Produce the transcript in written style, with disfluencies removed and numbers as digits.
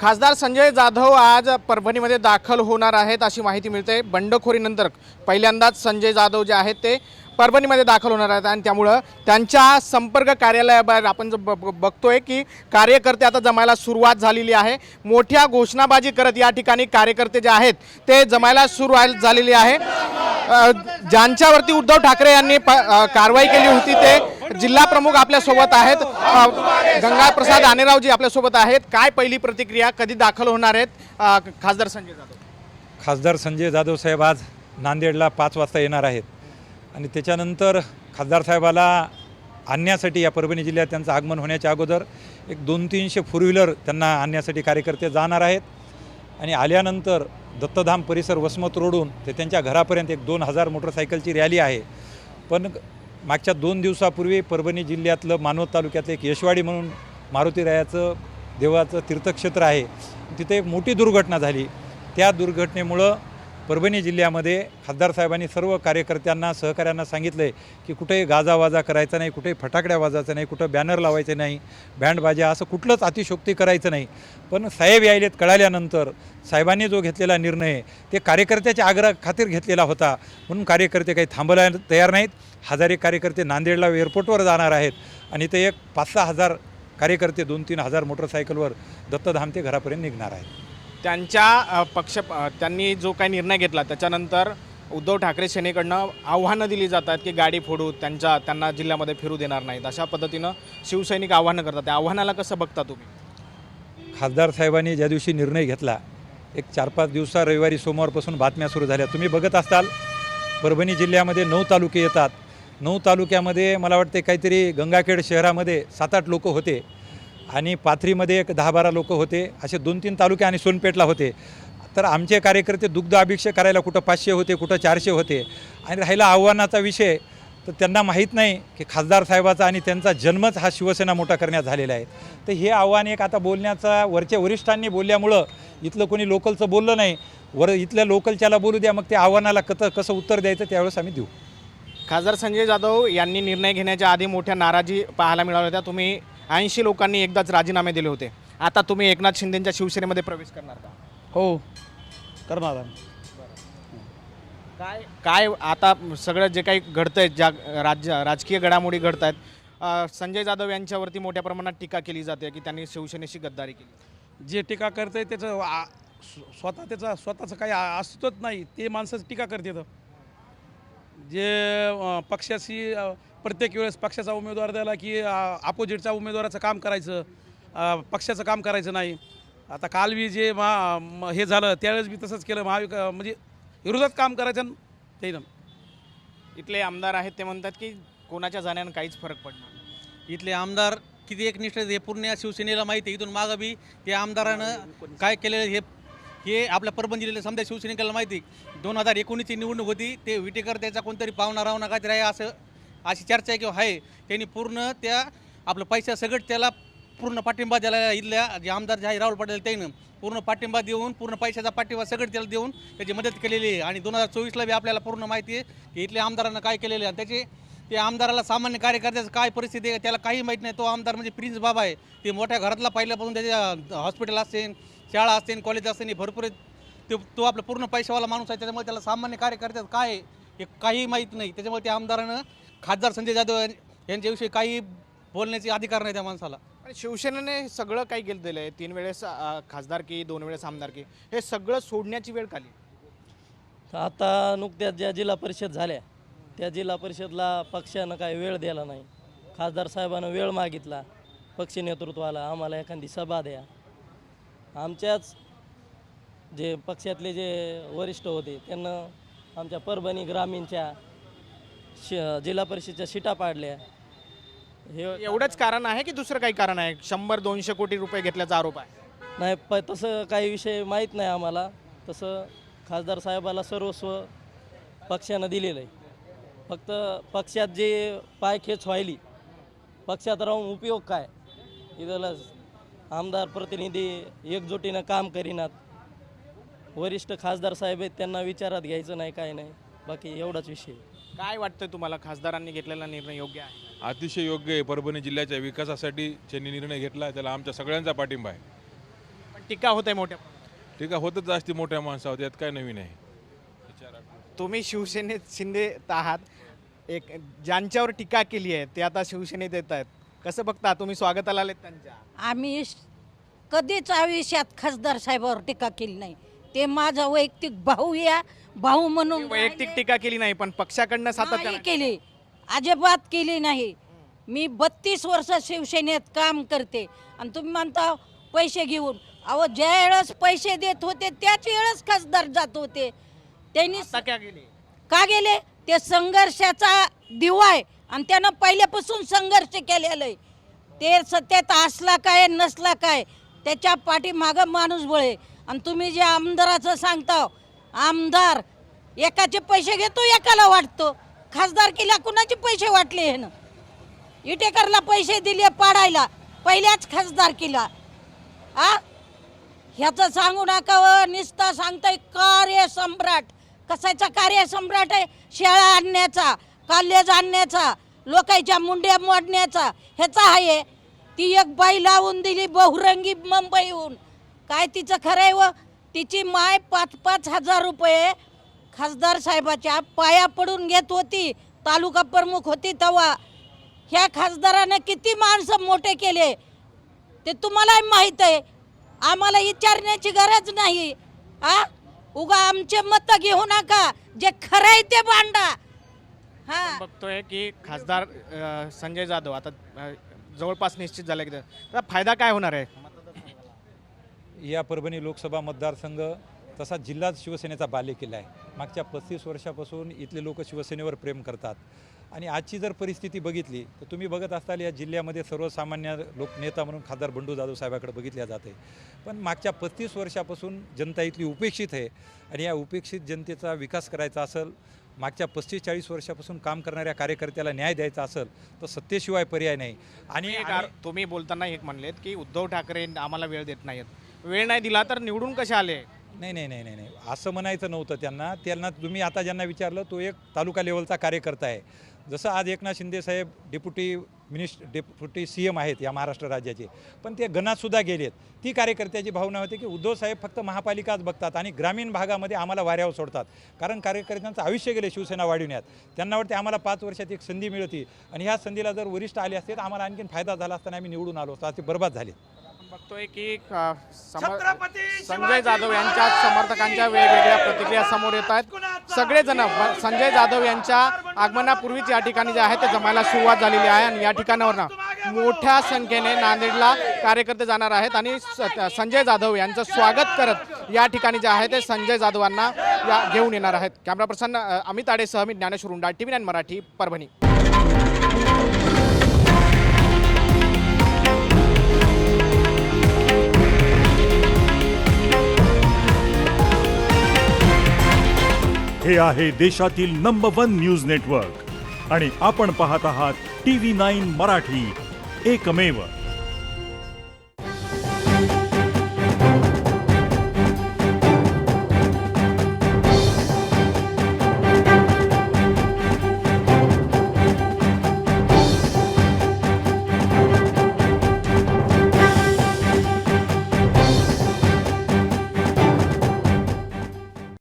खासदार संजय जाधव आज परभणीमध्ये दाखल होणार आहेत अशी माहिती मिळते। बंडखोरीनंतर पहिल्यांदाच संजय जाधव जे आहेत ते परभणीमध्ये दाखल होणार आहेत आणि त्यामुळे त्यांच्या संपर्क कार्यालयाबाहेर आपण बघतोय की कार्यकर्ते आता जमायला सुरुवात झालेली आहे। मोठ्या घोषणाबाजी करत या ठिकाणी कार्यकर्ते जे आहेत ते जमायला सुरुवात झालेली आहे। ज्यांच्यावरती उद्धव ठाकरे यांनी कारवाई केली होती ते जिल्हा प्रमुख आपल्या सोबत आहेत, गंगाप्रसाद आनेरावजी आपल्या सोबत आहेत। काय पहिली प्रतिक्रिया, कधी दाखल होणार आहेत खासदार संजय जाधव? खासदार संजय जाधव साहेब आज नांदेडला 5 वाजता येणार आहेत आणि त्याच्यानंतर खासदार साहेबाला आणण्यासाठी या परभणी जिल्ह्यात त्यांचं आगमन होण्याच्या अगोदर एक 200-300 फोर व्हीलर त्यांना आणण्यासाठी कार्यकर्ते जाणार आहेत आणि आल्यानंतर दत्तधाम परिसर वसमत रोडून ते त्यांच्या घरापर्यंत एक 2000 मोटरसायकलची रॅली आहे। पण मागच्या 2 दिवसापूर्वी परभणी जिल्ह्यातलं मानवत तालुक्यातलं एक यशवाडी म्हणून मारुतीरायाचं देवाचं तीर्थक्षेत्र आहे, तिथे एक मोठी दुर्घटना झाली। त्या दुर्घटनेमुळं परभणी जिल्ह्यामध्ये खासदार साहेबांनी सर्व कार्यकर्त्यांना सहकाऱ्यांना सांगितलं आहे की कुठेही गाजावाजा करायचा नाही, कुठेही फटाकड्या वाजायचं नाही, कुठं बॅनर लावायचे नाही, बँडबाजा असं कुठलंच अतिशोक्ती करायचं नाही। पण साहेब यायलेत कळाल्यानंतर साहेबांनी जो घेतलेला निर्णय ते कार्यकर्त्याच्या आग्रह खातीर घेतलेला होता, म्हणून कार्यकर्ते काही थांबायला तयार नाहीत। हजारे कार्यकर्ते नांदेडला एअरपोर्टवर जाणार आहेत आणि ते एक 5-6 हजार कार्यकर्ते 2-3 हजार मोटरसायकलवर दत्तधाम ते घरापर्यंत निघणार आहेत। त्यांनी जो काही निर्णय घेतला त्याच्यानंतर उद्धव ठाकरे सेनेकडनं आव्हानं दिली जातात की गाडी फोडू, त्यांना जिल्ह्यामध्ये फिरू देणार नाहीत, अशा पद्धतीनं शिवसैनिक आव्हानं करतात। त्या आव्हानाला कसं बघता तुम्ही? खासदार साहेबांनी ज्या दिवशी निर्णय घेतला, एक 4-5 दिवसा रविवारी सोमवारपासून बातम्या सुरू झाल्या। तुम्ही बघत असाल परभणी जिल्ह्यामध्ये 9 तालुके येतात। 9 तालुक्यामध्ये मला वाटते काहीतरी गंगाखेड शहरामध्ये 7-8 लोक होते आणि पाथरीमध्ये एक 10-12 लोक होते, असे 2-3 तालुके आणि सोनपेठला होते। तर आमचे कार्यकर्ते दुग्ध अभिषेक करायला कुठं 500 होते, कुठं 400 होते। आणि राहिला आव्हानाचा विषय, तर त्यांना माहीत नाही की खासदार साहेबाचा आणि त्यांचा जन्मच हा शिवसेना मोठा करण्यात झालेला आहे। तर हे आव्हान एक आता बोलण्याचा वरच्या वरिष्ठांनी बोलल्यामुळं इथलं कोणी लोकलचं बोललं नाही, इथल्या लोकलच्याला बोलू द्या, मग त्या आव्हानाला कसं उत्तर द्यायचं त्यावेळेस आम्ही देऊ। खासदार संजय जाधव यांनी निर्णय घेण्याच्या आधी मोठ्या नाराजी पाहायला मिळाल्या होत्या। तुम्ही 80 लोकांनी एकदाच राजीनामे दिले होते, आता तुम्ही एकनाथ शिंदेंच्या शिवसेनेमध्ये प्रवेश करणार का? हो, करणार आहे। काय आता सगळं जे काही घडतंय, ज्या राजकीय घडामोडी घडत आहेत, संजय जाधव यांच्यावरती मोठ्या प्रमाणात टीका केली जाते की त्यांनी शिवसेनेशी गद्दारी केली। जे टीका करते त्याचं स्वतःचं काही अस्तित्वच नाही, ते माणसाचं टीका करतात। जे पक्षाशी प्रत्येक वेळेस पक्षाचा उमेदवार द्यायला की अपोजिटच्या उमेदवाराचं काम करायचं, पक्षाचं काम करायचं नाही। आता कालवी जे हे झालं त्यावेळेस बी तसंच केलं, म्हणजे विरोधात काम करायचं ते ना। इथले आमदार आहेत ते म्हणतात की कोणाच्या जाण्यानं काहीच फरक पडणार नाही। इथले आमदार किती एकनिष्ठ हे पूर्ण शिवसेनेला माहिती आहे। इथून मागं बी त्या आमदारानं काय केलेलं हे आपल्या परभणी जिल्ह्याला समजा शिवसैनिकाला माहिती। 2019ची निवडणूक होती, ते विटेकर त्याचा कोणतरी पाहुणा रावणा काहीतरी आहे अशी चर्चा आहे किंवा आहे। त्यांनी पूर्ण त्या आपलं पैसा सगळं त्याला पूर्ण पाठिंबा द्यायला इथल्या जे आमदार जे आहे राहुल पाटील त्यानं पूर्ण पाठिंबा देऊन, पूर्ण पैशाचा पाठिंबा सगळं त्याला देऊन त्याची मदत केलेली आहे। आणि 2024ला बी आपल्याला पूर्ण माहिती आहे की इथल्या आमदारांना काय केलेलं आहे। त्याचे ते आमदाराला सामान्य कार्यकर्त्याचं काय परिस्थिती आहे त्याला काही माहीत नाही। तो आमदार म्हणजे प्रिन्स बाबा आहे, ते मोठ्या घरातला पहिल्यापासून त्याच्या हॉस्पिटल असेल, शाळा असतील, कॉलेज असेल, भरपूर तो आपला पूर्ण पैशावाला माणूस आहे। त्याच्यामुळे त्याला सामान्य कार्यकर्त्याचं काय आहे हे काही माहीत नाही। त्याच्यामुळे त्या आमदारानं खासदार संजय जाधव यांच्याविषयी काही बोलण्याचे अधिकार नाही त्या माणसाला। आणि शिवसेनेने सगळं काही केलं आहे, 3 वेळेस खासदारकी, 2 वेळेस आमदारकी, हे सगळं सोडण्याची वेळ आली। आता नुकत्याच ज्या जिल्हा परिषद झाल्या त्या जिल्हा परिषदला पक्षानं काही वेळ दिला नाही। खासदार साहेबांना वेळ मागितला, पक्ष नेतृत्वाला आम्हाला एखादी सभा द्या। आमच्याच जे पक्षातले जे वरिष्ठ होते त्यांना आमच्या परभणी ग्रामीणच्या जिल्हा परिषदच्या सीटा पाडल्या। हे एवढंच कारण आहे की दुसरं काही कारण आहे? 100-200 कोटी रुपये घेतल्याचा आरोप आहे। नाही, तसं काही विषय माहीत नाही आम्हाला। तसं खासदार साहेबाला सर्वस्व पक्षानं दिलेलं आहे, फक्त पक्षात जे पायखेच व्हायली, पक्षात राहून उपयोग काय? इथलं आमदार प्रतिनिधी एकजुटीनं काम करीनात, वरिष्ठ खासदार साहेब आहेत त्यांना विचारात घ्यायचं नाही, काय नाही, बाकी एवढाच विषय। काय वाटतं तुम्हाला, खासदारांनी घेतलेला निर्णय योग्य आहे? अतिशय योग्य आहे। परभणी जिल्ह्याच्या विकासासाठी ज्यांनी निर्णय घेतला त्याला आमच्या सगळ्यांचा पाठिंबा आहे। पण टीका होत आहे मोठ्या प्रमाणात. ठीक आहे, होतच असते मोठ्या माणसावर, यात काय नवीन आहे. तुम्ही शिवसेनेत शिंदेत आहात, एक ज्यांच्यावर टीका केली आहे ते आता शिवसेनेत येत आहेत, कसं बघता तुम्ही? स्वागताला आलेत त्यांच्या. आम्ही कधीच आयुष्यात खासदार साहेबावर टीका केली नाही. ते माझा वैयक्तिक भाऊ या भाऊ म्हणून वैयक्तिक टीका केली नाही, पण पक्षाकडनं नाही सातत्याने केली, अजिबात केली नाही. मी 32 वर्ष शिवसेनेत काम करते आणि तुम्ही म्हणता पैसे घेऊन. अहो, ज्या वेळेस पैसे देत होते त्याच वेळेस खासदार जात होते. त्यांनी आता काय केली? का गेले? ते संघर्षाचा दिवा आहे आणि त्यानं पहिल्यापासून संघर्ष केलेला आहे. ते सत्यात असला काय नसला काय त्याच्या पाठीमागं माणूस बळे. आणि तुम्ही जे आमदाराचं सांगता, आमदार एकाचे पैसे घेतो एकाला वाटतो. खासदार केला कुणाचे पैसे वाटले हे ना? इटेकरला पैसे दिले पाडायला, पहिल्याच खासदार केला. आ ह्याचं सांगू नका व निस्ता सांगताय कार्य सम्राट. कशाचा कार्य सम्राट आहे? शाळा आणण्याचा, कॉलेज आणण्याचा, लोकांच्या मुंड्या मोडण्याचा ह्याचा आहे. ती एक बाई लावून दिली बहुरंगी मुंबईहून. काय तिचं खरं आहे व? तिची माय 5-5 हजार रुपये खासदार साहेबाच्या पाया पडून घेत होती. तालुका प्रमुख होती तेव्हा. ह्या खासदाराने किती माणसं मोठे केले ते तुम्हालाही माहीत आहे. आम्हाला विचारण्याची गरज नाही. उगा आमचे मत घेऊ नका, जे खरं आहे ते भांडा. बघतोय की खासदार संजय जाधव आता जवळपास निश्चित झाले की त्याचा फायदा काय होणार आहे? या परभणी लोकसभा मतदारसंघ तसा जिल्हाच शिवसेनेचा बालेकिल्ला आहे. मागच्या 35 वर्षापासून इथले लोक शिवसेनेवर प्रेम करतात आणि आजची जर परिस्थिती बघितली तर तुम्ही बघत असताल या जिल्ह्यामध्ये सर्वसामान्य नेता म्हणून खासदार बंडू जाधव साहेबाकडे बघितल्या जाते. पण मागच्या 35 वर्षापासून जनता इथली उपेक्षित आहे आणि या उपेक्षित जनतेचा विकास करायचा असेल, मागच्या 35-40 वर्षापासून काम करणाऱ्या कार्यकर्त्याला न्याय द्यायचा असेल तर सत्तेशिवाय पर्याय नाही. आणि तुम्ही बोलताना एक म्हणलेत की उद्धव ठाकरे आम्हाला वेळ देत नाहीत. वेळ नाही दिला तर निवडून कसे आले? नाही असं म्हणायचं नव्हतं त्यांना तुम्ही आता ज्यांना विचारलं तो एक तालुका लेवलचा कार्यकर्ता आहे. जसं आज एकनाथ शिंदे साहेब डेप्युटी CM आहेत या महाराष्ट्र राज्याचे, पण ते गणातसुद्धा गेलेत. ती कार्यकर्त्याची भावना होती की उद्धव साहेब फक्त महापालिकाच बघतात आणि ग्रामीण भागामध्ये आम्हाला वाऱ्यावर सोडतात. कारण कार्यकर्त्यांचं आयुष्य गेले शिवसेना वाढविण्यात. त्यांना वाटते आम्हाला 5 वर्षात एक संधी मिळती आणि ह्या संधीला जर वरिष्ठ आले असते तर आम्हाला आणखीन फायदा झाला असताना आम्ही निवडून आलो असतो. ते बरबाद झाले. बघतोय की संजय जाधव यांच्या समर्थकांच्या वेगवेगळ्या प्रतिक्रिया समोर येत आहेत. सगळेजण संजय जाधव यांच्या आगमनापूर्वीच या ठिकाणी जे आहे ते जमायला सुरुवात झालेली आहे आणि या ठिकाणावर मोठ्या संख्येने नांदेडला कार्यकर्ते जाणार आहेत आणि संजय जाधव यांचं स्वागत करत या ठिकाणी जे आहे ते संजय जाधवांना घेऊन येणार आहेत. कॅमेरा पर्सन अमित आडेसह मी ज्ञानेश्वर रुंडा, TV9 मराठी, परभणी. हे आहे देशातील नंबर 1 न्यूज नेटवर्क आणि आपण पाहत आहात TV9 मराठी, एकमेव.